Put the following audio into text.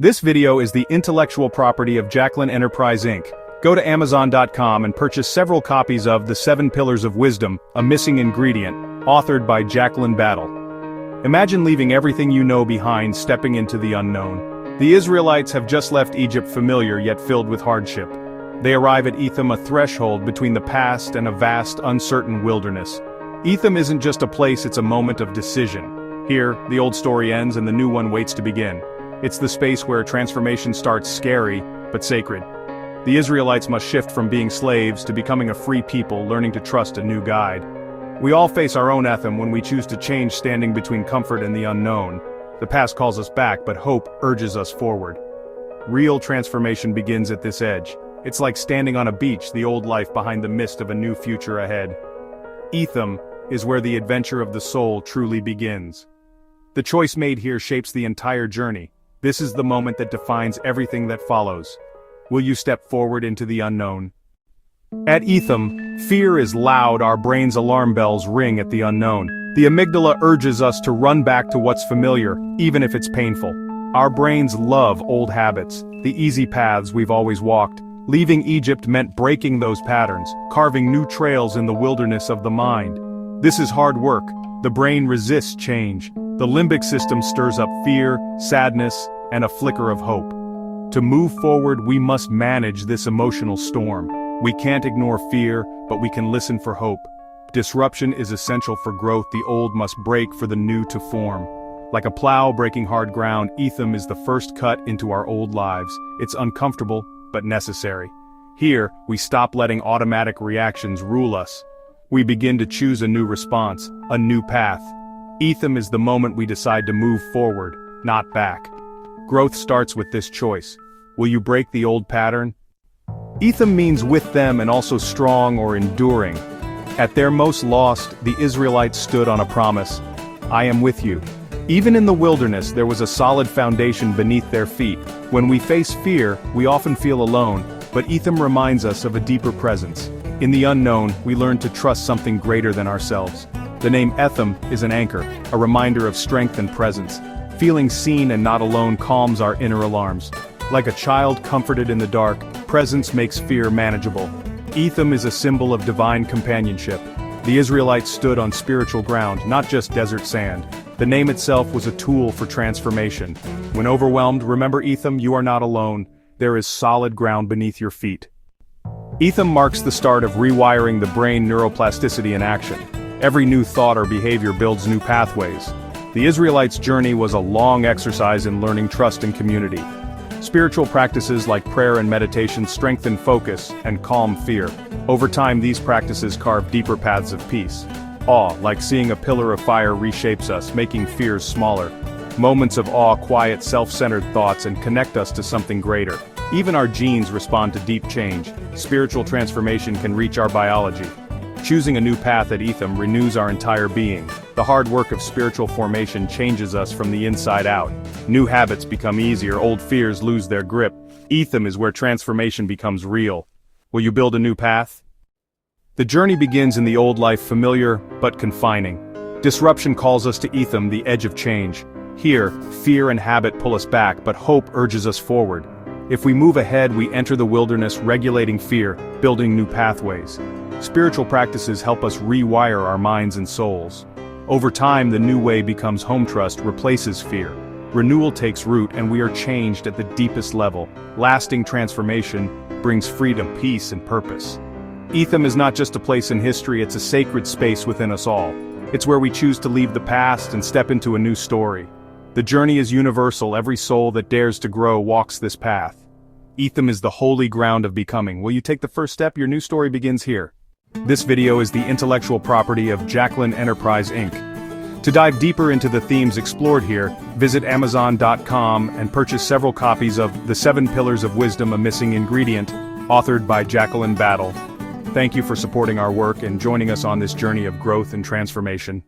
This video is the intellectual property of Jacqueline Enterprise Inc. Go to Amazon.com and purchase several copies of The 7 Pillars of Wisdom, A Missing Ingredient, authored by Jacqueline Battle. Imagine leaving everything you know behind, stepping into the unknown. The Israelites have just left Egypt, familiar yet filled with hardship. They arrive at Etham, a threshold between the past and a vast, uncertain wilderness. Etham isn't just a place, it's a moment of decision. Here, the old story ends and the new one waits to begin. It's the space where transformation starts, scary, but sacred. The Israelites must shift from being slaves to becoming a free people, learning to trust a new guide. We all face our own Etham when we choose to change, standing between comfort and the unknown. The past calls us back, but hope urges us forward. Real transformation begins at this edge. It's like standing on a beach, the old life behind the mist of a new future ahead. Etham is where the adventure of the soul truly begins. The choice made here shapes the entire journey. This is the moment that defines everything that follows. Will you step forward into the unknown? At Etham, fear is loud, our brain's alarm bells ring at the unknown. The amygdala urges us to run back to what's familiar, even if it's painful. Our brains love old habits, the easy paths we've always walked. Leaving Egypt meant breaking those patterns, carving new trails in the wilderness of the mind. This is hard work. The brain resists change. The limbic system stirs up fear, sadness, and a flicker of hope. To move forward, we must manage this emotional storm. We can't ignore fear, but we can listen for hope. Disruption is essential for growth. The old must break for the new to form. Like a plow breaking hard ground, Etham is the first cut into our old lives. It's uncomfortable, but necessary. Here, we stop letting automatic reactions rule us. We begin to choose a new response, a new path. Etham is the moment we decide to move forward, not back. Growth starts with this choice. Will you break the old pattern? Etham means with them and also strong or enduring. At their most lost, the Israelites stood on a promise. I am with you. Even in the wilderness, there was a solid foundation beneath their feet. When we face fear, we often feel alone, but Etham reminds us of a deeper presence. In the unknown, we learn to trust something greater than ourselves. The name Etham is an anchor, a reminder of strength and presence. Feeling seen and not alone calms our inner alarms. Like a child comforted in the dark, presence makes fear manageable. Etham is a symbol of divine companionship. The Israelites stood on spiritual ground, not just desert sand. The name itself was a tool for transformation. When overwhelmed, remember Etham, you are not alone. There is solid ground beneath your feet. Etham marks the start of rewiring the brain, neuroplasticity in action. Every new thought or behavior builds new pathways. The Israelites' journey was a long exercise in learning trust and community. Spiritual practices like prayer and meditation strengthen focus and calm fear. Over time, these practices carve deeper paths of peace. Awe, like seeing a pillar of fire, reshapes us, making fears smaller. Moments of awe quiet self-centered thoughts and connect us to something greater. Even our genes respond to deep change. Spiritual transformation can reach our biology. Choosing a new path at Etham renews our entire being. The hard work of spiritual formation changes us from the inside out. New habits become easier, old fears lose their grip. Etham is where transformation becomes real. Will you build a new path? The journey begins in the old life, familiar but confining. Disruption calls us to Etham, the edge of change. Here, fear and habit pull us back, but hope urges us forward. If we move ahead, we enter the wilderness, regulating fear, building new pathways. Spiritual practices help us rewire our minds and souls. Over time, the new way becomes home trust, replaces fear. Renewal takes root and we are changed at the deepest level. Lasting transformation brings freedom, peace, and purpose. Etham is not just a place in history, it's a sacred space within us all. It's where we choose to leave the past and step into a new story. The journey is universal, every soul that dares to grow walks this path. Etham is the holy ground of becoming. Will you take the first step? Your new story begins here. This video is the intellectual property of Jacqueline Enterprise Inc. To dive deeper into the themes explored here, visit Amazon.com and purchase several copies of The 7 Pillars of Wisdom, A Missing Ingredient, authored by Jacqueline Battle. Thank you for supporting our work and joining us on this journey of growth and transformation.